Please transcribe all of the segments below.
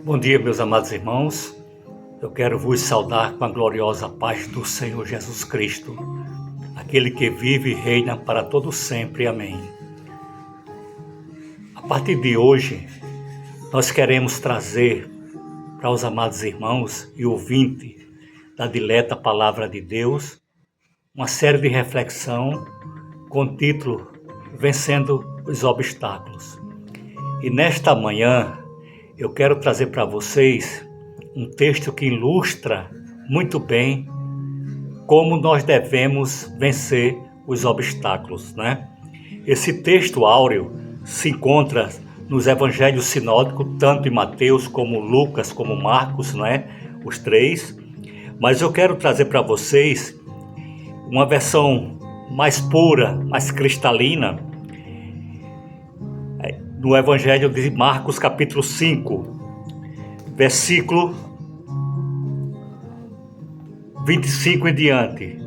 Bom dia, meus amados irmãos. Eu quero vos saudar com a gloriosa paz do Senhor Jesus Cristo, aquele que vive e reina para todo sempre. Amém. A partir de hoje, nós queremos trazer para os amados irmãos e ouvintes da dileta Palavra de Deus uma série de reflexão com o título Vencendo os Obstáculos. E nesta manhã, eu quero trazer para vocês um texto que ilustra muito bem como nós devemos vencer os obstáculos, né? Esse texto áureo se encontra nos evangelhos sinódicos, tanto em Mateus como Lucas, como Marcos, né? Os três. Mas eu quero trazer para vocês uma versão mais pura, mais cristalina, no Evangelho de Marcos, capítulo 5, versículo 25 em diante.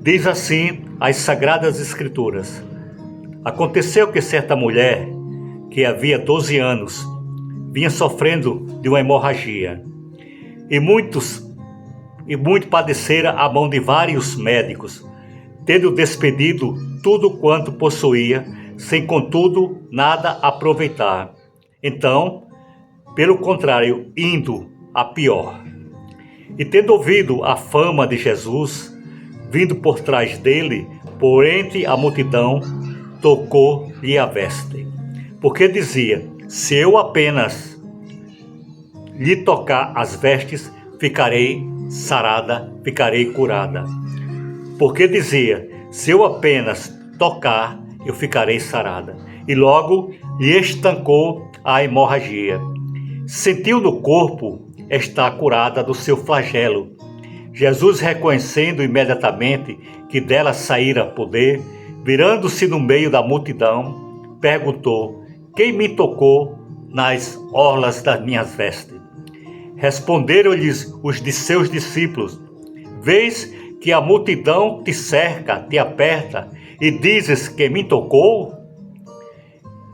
Diz assim as Sagradas Escrituras: Aconteceu que certa mulher, que havia 12 anos, vinha sofrendo de uma hemorragia, e muito padecera à mão de vários médicos, tendo despedido tudo quanto possuía, sem contudo nada aproveitar. Então, pelo contrário, indo a pior. E tendo ouvido a fama de Jesus, vindo por trás dele, por entre a multidão, tocou-lhe a veste. Porque dizia: se eu apenas lhe tocar as vestes, ficarei sarada, ficarei curada. Porque dizia: se eu apenas tocar, eu ficarei sarada. E logo lhe estancou a hemorragia. Sentiu no corpo estar curada do seu flagelo. Jesus, reconhecendo imediatamente que dela saíra poder, virando-se no meio da multidão, perguntou: quem me tocou nas orlas das minhas vestes? Responderam-lhes os de seus discípulos: vês que a multidão te cerca, te aperta, e dizes que me tocou?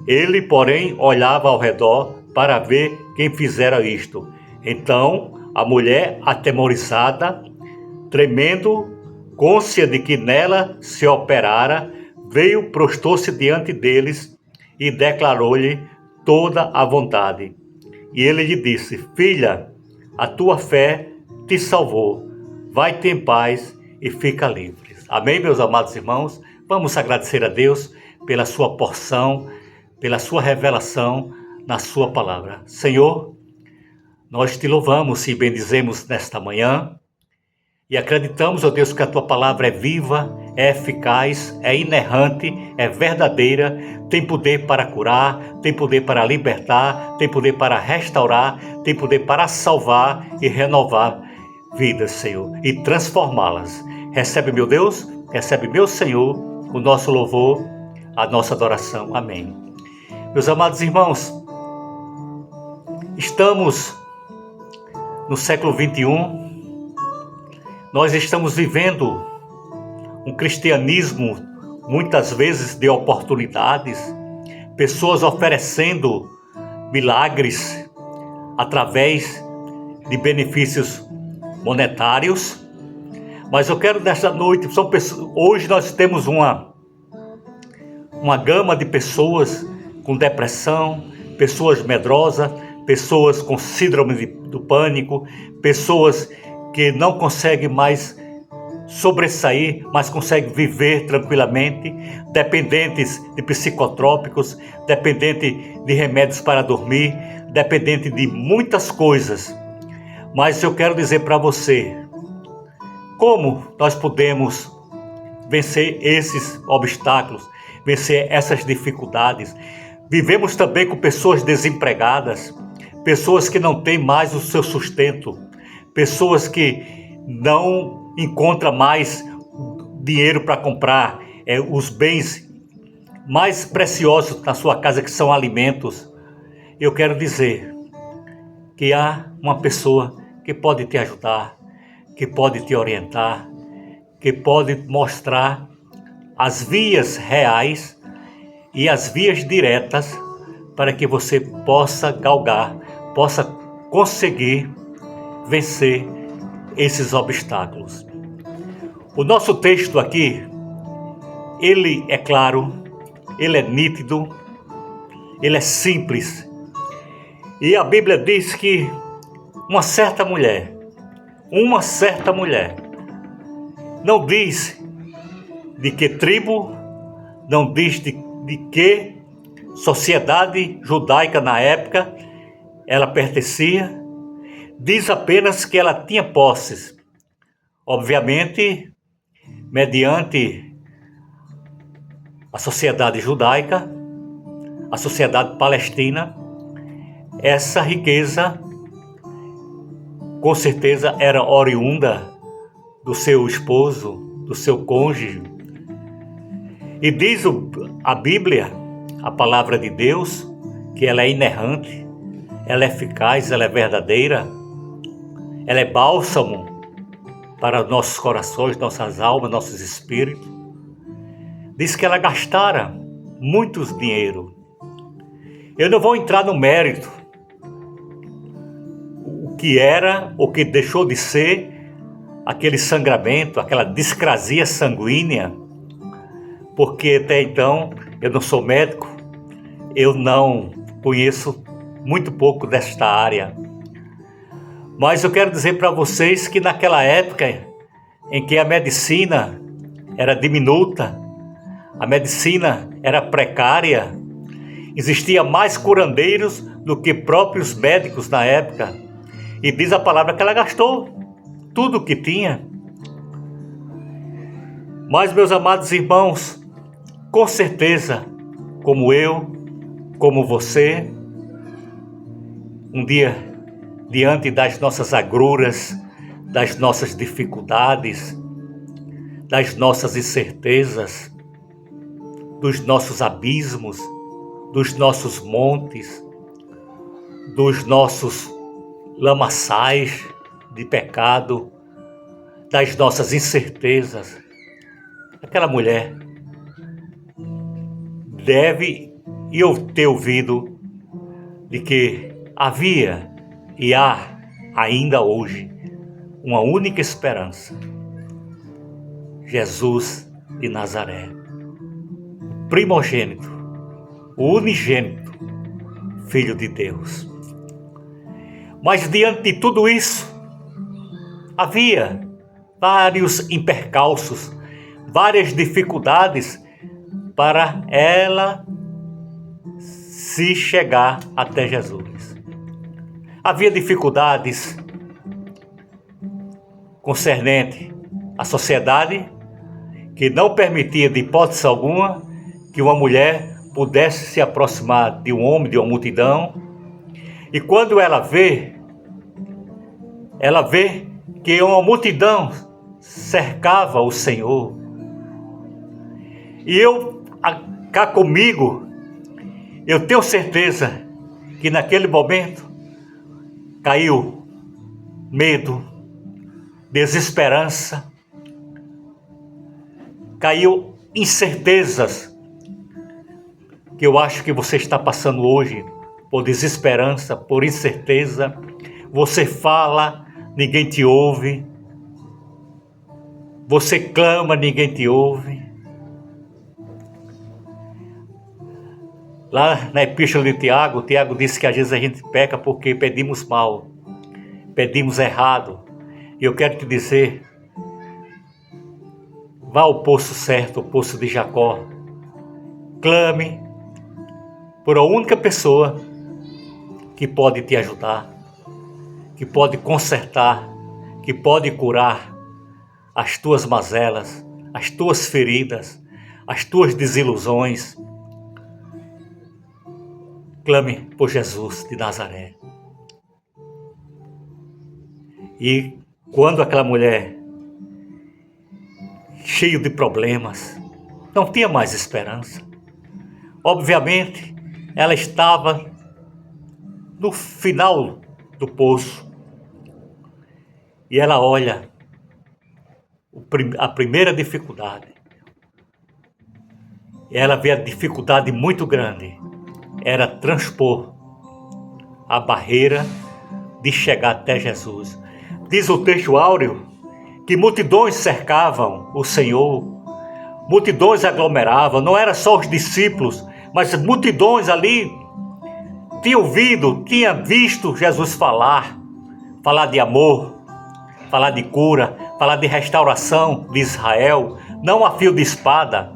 Ele, porém, olhava ao redor para ver quem fizera isto. Então, a mulher, atemorizada, tremendo, cônscia de que nela se operara, veio, prostou-se diante deles e declarou-lhe toda a vontade. E ele lhe disse: filha, a tua fé te salvou. Vai-te em paz e fica livre. Amém, meus amados irmãos? Vamos agradecer a Deus pela sua porção, pela sua revelação na sua palavra. Senhor, nós te louvamos e bendizemos nesta manhã e acreditamos, ó Deus, que a tua palavra é viva, é eficaz, é inerrante, é verdadeira, tem poder para curar, tem poder para libertar, tem poder para restaurar, tem poder para salvar e renovar vidas, Senhor, e transformá-las. Recebe, meu Deus, recebe, meu Senhor, o nosso louvor, a nossa adoração. Amém. Meus amados irmãos, estamos no século 21, nós estamos vivendo um cristianismo muitas vezes de oportunidades, pessoas oferecendo milagres através de benefícios monetários. Mas eu quero nesta noite, hoje nós temos uma gama de pessoas com depressão, pessoas medrosas, pessoas com síndrome do pânico, pessoas que não conseguem mais sobressair, mas conseguem viver tranquilamente, dependentes de psicotrópicos, dependentes de remédios para dormir, dependentes de muitas coisas. Mas eu quero dizer para você, como nós podemos vencer esses obstáculos, vencer essas dificuldades. Vivemos também com pessoas desempregadas, pessoas que não têm mais o seu sustento, pessoas que não encontram mais dinheiro para comprar os bens mais preciosos na sua casa, que são alimentos. Eu quero dizer que há uma pessoa que pode te ajudar, que pode te orientar, que pode mostrar as vias reais e as vias diretas para que você possa galgar, possa conseguir vencer esses obstáculos. O nosso texto aqui, ele é claro, ele é nítido, ele é simples. E a Bíblia diz que uma certa mulher, não diz de que tribo, não diz de que sociedade judaica na época ela pertencia, diz apenas que ela tinha posses. Obviamente, mediante a sociedade judaica, a sociedade palestina, essa riqueza com certeza era oriunda do seu esposo, do seu cônjuge. E diz a Bíblia, a palavra de Deus, que ela é inerrante, ela é eficaz, ela é verdadeira, ela é bálsamo para nossos corações, nossas almas, nossos espíritos. Diz que ela gastara muitos dinheiro. Eu não vou entrar no mérito, o que era, o que deixou de ser aquele sangramento, aquela discrasia sanguínea, porque até então eu não sou médico, eu não conheço muito pouco desta área. Mas eu quero dizer para vocês que naquela época em que a medicina era diminuta, a medicina era precária, existia mais curandeiros do que próprios médicos na época. E diz a palavra que ela gastou tudo o que tinha. Mas, meus amados irmãos, com certeza, como eu, como você, um dia, diante das nossas agruras, das nossas dificuldades, das nossas incertezas, dos nossos abismos, dos nossos montes, dos nossos lamaçais de pecado, das nossas incertezas, aquela mulher deve ter ouvido de que havia e há ainda hoje uma única esperança: Jesus de Nazaré, primogênito, o unigênito, Filho de Deus. Mas diante de tudo isso, havia vários impercalços, várias dificuldades para ela se chegar até Jesus. Havia dificuldades concernente à sociedade, que não permitia de hipótese alguma que uma mulher pudesse se aproximar de um homem, de uma multidão. E quando ela vê que uma multidão cercava o Senhor. E cá comigo, eu tenho certeza que naquele momento caiu medo, desesperança, caiu incertezas, que eu acho que você está passando hoje por desesperança, por incerteza. Você fala, ninguém te ouve. Você clama, ninguém te ouve. Lá na Epístola de Tiago, Tiago disse que às vezes a gente peca porque pedimos mal, pedimos errado. E eu quero te dizer, vá ao poço certo, o poço de Jacó. Clame por uma única pessoa que pode te ajudar, que pode consertar, que pode curar as tuas mazelas, as tuas feridas, as tuas desilusões. Clame por Jesus de Nazaré. E quando aquela mulher, cheia de problemas, não tinha mais esperança, obviamente ela estava no final do poço. E ela olha a primeira dificuldade. Ela vê a dificuldade muito grande. Era transpor a barreira de chegar até Jesus. Diz o texto áureo que multidões cercavam o Senhor, multidões aglomeravam, não era só os discípulos, mas multidões ali tinham ouvido, tinham visto Jesus falar de amor, falar de cura, falar de restauração de Israel, não a fio de espada,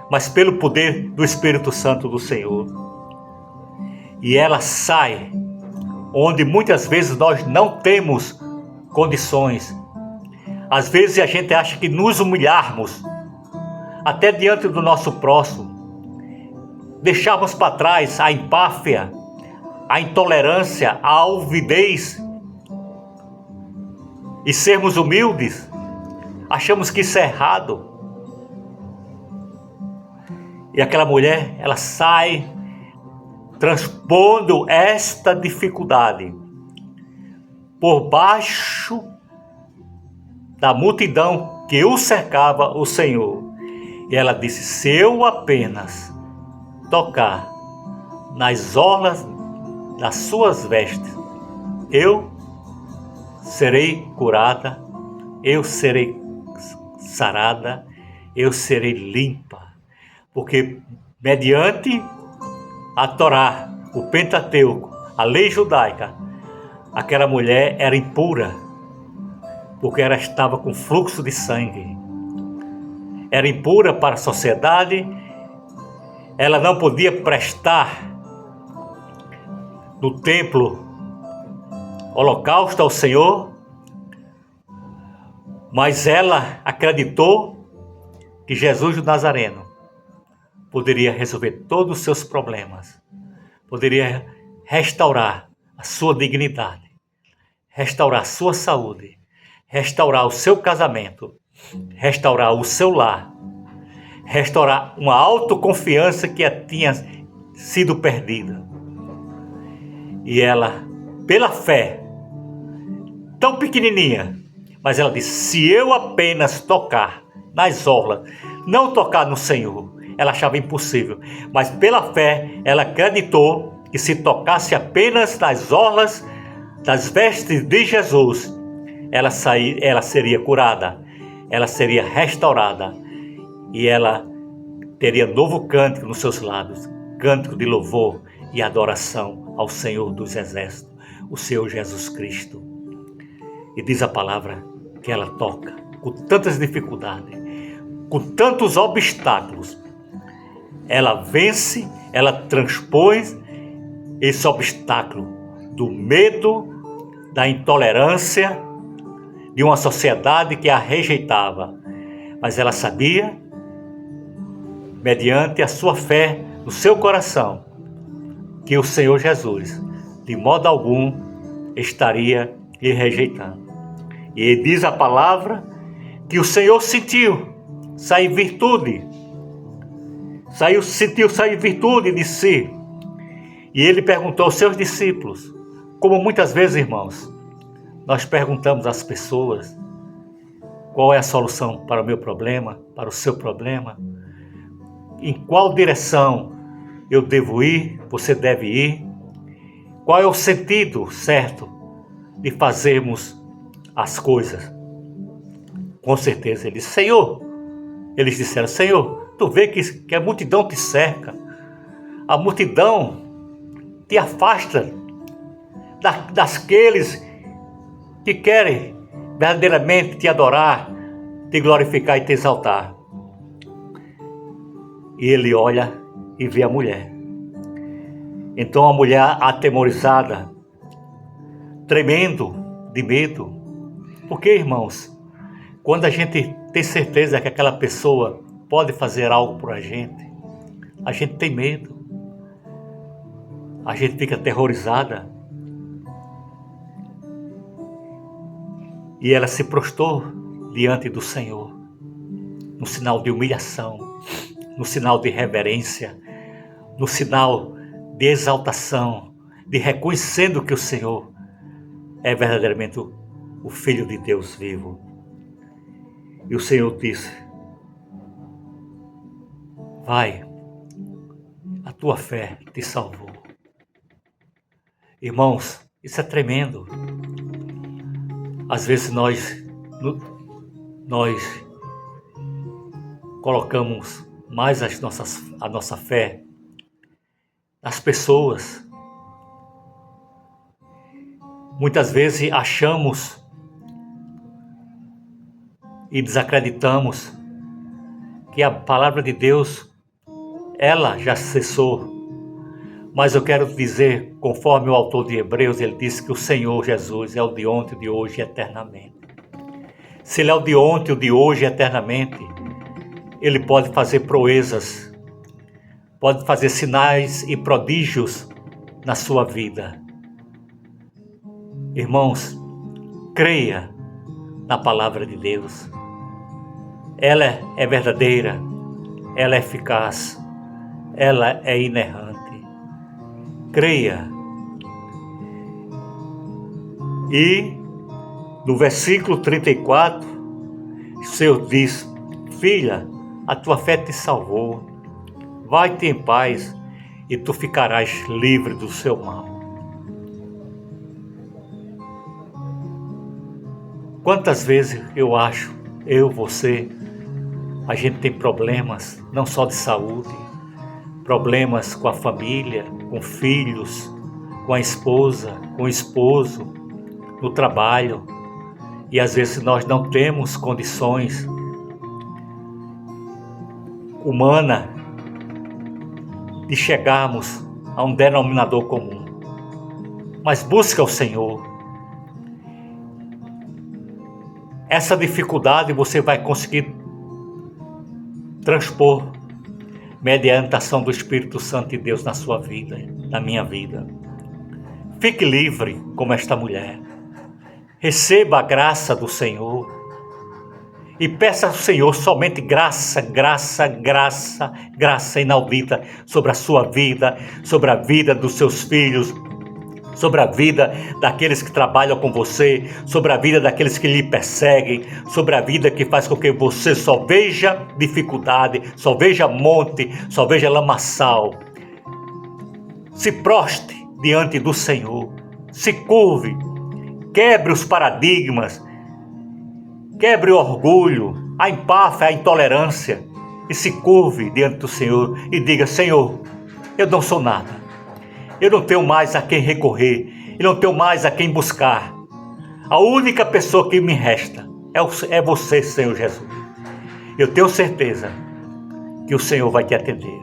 mas pelo poder do Espírito Santo do Senhor. E ela sai onde muitas vezes nós não temos condições. Às vezes a gente acha que nos humilharmos, até diante do nosso próximo, deixarmos para trás a empáfia, a intolerância, a alvidez e sermos humildes, achamos que isso é errado. E aquela mulher, ela sai transpondo esta dificuldade por baixo da multidão que o cercava o Senhor. E ela disse: se eu apenas tocar nas orlas das suas vestes, eu serei curada, eu serei sarada, eu serei limpa. Porque mediante a Torá, o Pentateuco, a lei judaica, aquela mulher era impura, porque ela estava com fluxo de sangue. Era impura para a sociedade, ela não podia prestar no templo holocausto ao Senhor, mas ela acreditou que Jesus o Nazareno poderia resolver todos os seus problemas, poderia restaurar a sua dignidade, restaurar a sua saúde, restaurar o seu casamento, restaurar o seu lar, restaurar uma autoconfiança que tinha sido perdida. E ela, pela fé, tão pequenininha, mas ela disse: se eu apenas tocar nas orlas, não tocar no Senhor, ela achava impossível, mas pela fé ela acreditou que se tocasse apenas nas orlas das vestes de Jesus, ela seria curada, ela seria restaurada e ela teria novo cântico nos seus lábios, cântico de louvor e adoração ao Senhor dos Exércitos, o Senhor Jesus Cristo. E diz a palavra que ela toca com tantas dificuldades, com tantos obstáculos, ela vence, ela transpõe esse obstáculo do medo, da intolerância, de uma sociedade que a rejeitava. Mas ela sabia, mediante a sua fé no seu coração, que o Senhor Jesus, de modo algum, estaria lhe rejeitando. E diz a palavra que o Senhor sentiu sair virtude, sentiu sair virtude de si. E ele perguntou aos seus discípulos, como muitas vezes, irmãos, nós perguntamos às pessoas: qual é a solução para o meu problema, para o seu problema? Em qual direção eu devo ir, você deve ir? Qual é o sentido certo de fazermos as coisas? Com certeza ele disse: Senhor, eles disseram: Senhor, tu vê que a multidão te cerca, a multidão te afasta daqueles que querem verdadeiramente te adorar, te glorificar e te exaltar. E ele olha e vê a mulher. Então a mulher atemorizada, tremendo de medo. Porque, irmãos, quando a gente tem certeza que aquela pessoa pode fazer algo por a gente tem medo. A gente fica aterrorizada. E ela se prostrou diante do Senhor, no sinal de humilhação, no sinal de reverência, no sinal de exaltação, de reconhecendo que o Senhor é verdadeiramente o Filho de Deus vivo. E o Senhor disse: vai, a tua fé te salvou. Irmãos, Isso é tremendo. Às vezes nós colocamos mais a nossa fé nas pessoas. Muitas vezes achamos e desacreditamos que a palavra de Deus, ela já cessou. Mas eu quero dizer, conforme o autor de Hebreus, ele disse que o Senhor Jesus é o de ontem, o de hoje e eternamente. Se Ele é o de ontem, o de hoje e eternamente, Ele pode fazer proezas, pode fazer sinais e prodígios na sua vida. Irmãos, creia na palavra de Deus. Ela é verdadeira, ela é eficaz, ela é inerrante. Creia. E no versículo 34, o Senhor diz: filha, a tua fé te salvou. Vai-te em paz e tu ficarás livre do seu mal. Quantas vezes você, a gente tem problemas, não só de saúde, problemas com a família, com filhos, com a esposa, com o esposo, no trabalho. E às vezes nós não temos condições humanas de chegarmos a um denominador comum. Mas busca o Senhor. Essa dificuldade você vai conseguir transpor mediante a ação do Espírito Santo de Deus na sua vida, na minha vida. Fique livre como esta mulher. Receba a graça do Senhor e peça ao Senhor somente graça, graça, graça, graça inaudita sobre a sua vida, sobre a vida dos seus filhos, sobre a vida daqueles que trabalham com você, sobre a vida daqueles que lhe perseguem, sobre a vida que faz com que você só veja dificuldade, só veja monte, só veja lamaçal. Se prostre diante do Senhor, se curve, quebre os paradigmas, quebre o orgulho, a empáfia, a intolerância e se curve diante do Senhor e diga: Senhor, eu não sou nada, eu não tenho mais a quem recorrer, eu não tenho mais a quem buscar. A única pessoa que me resta é você, Senhor Jesus. Eu tenho certeza que o Senhor vai te atender,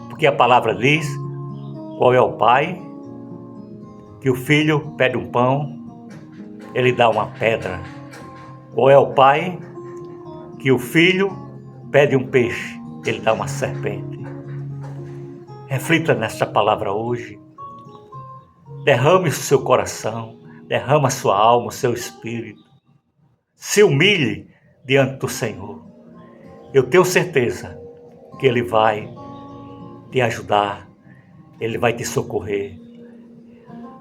porque a palavra diz: qual é o pai que o filho pede um pão, ele dá uma pedra? Ou é o pai que o filho pede um peixe, ele dá uma serpente? Reflita nesta palavra hoje. Derrame o seu coração, derrama a sua alma, o seu espírito. Se humilhe diante do Senhor. Eu tenho certeza que Ele vai te ajudar, Ele vai te socorrer.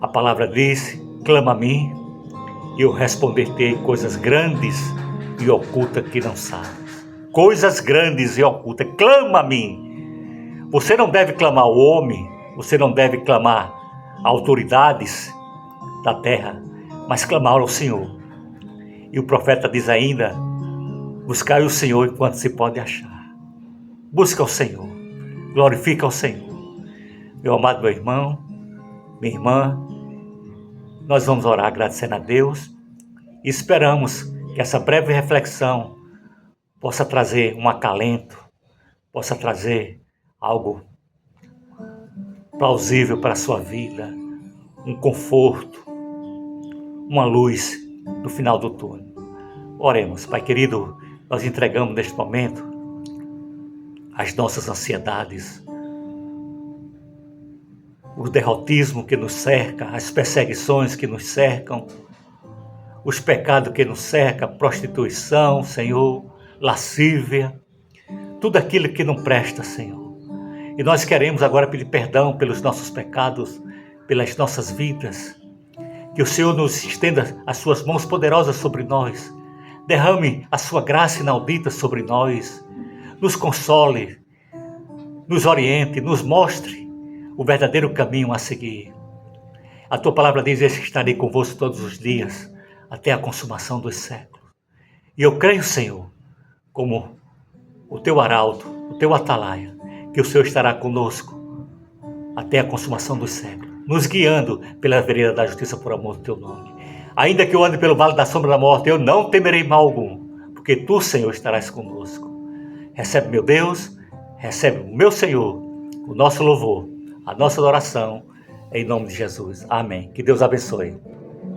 A palavra diz: clama a mim e eu responder-te coisas grandes e ocultas que não sabes. Coisas grandes e ocultas. Clama a mim. Você não deve clamar ao homem, você não deve clamar a autoridades da terra, mas clamar ao Senhor. E o profeta diz ainda: buscai o Senhor enquanto se pode achar. Busca o Senhor, glorifica o Senhor. Meu amado meu irmão, minha irmã, nós vamos orar agradecendo a Deus e esperamos que essa breve reflexão possa trazer um acalento, possa trazer algo plausível para a sua vida, um conforto, uma luz no final do túnel. Oremos. Pai querido, nós entregamos neste momento as nossas ansiedades, o derrotismo que nos cerca, as perseguições que nos cercam, os pecados que nos cercam, prostituição, Senhor, lascívia, tudo aquilo que não presta, Senhor. E nós queremos agora pedir perdão pelos nossos pecados, pelas nossas vidas. Que o Senhor nos estenda as suas mãos poderosas sobre nós. Derrame a sua graça inaudita sobre nós. Nos console, nos oriente, nos mostre o verdadeiro caminho a seguir. A tua palavra diz: que estarei convosco todos os dias, até a consumação dos séculos. E eu creio, Senhor, como o teu arauto, o teu atalaia, que o Senhor estará conosco até a consumação dos séculos, nos guiando pela vereda da justiça por amor do teu nome. Ainda que eu ande pelo vale da sombra da morte, eu não temerei mal algum, porque tu, Senhor, estarás conosco. Recebe, meu Deus, recebe, meu Senhor, o nosso louvor, a nossa adoração, em nome de Jesus. Amém. Que Deus abençoe.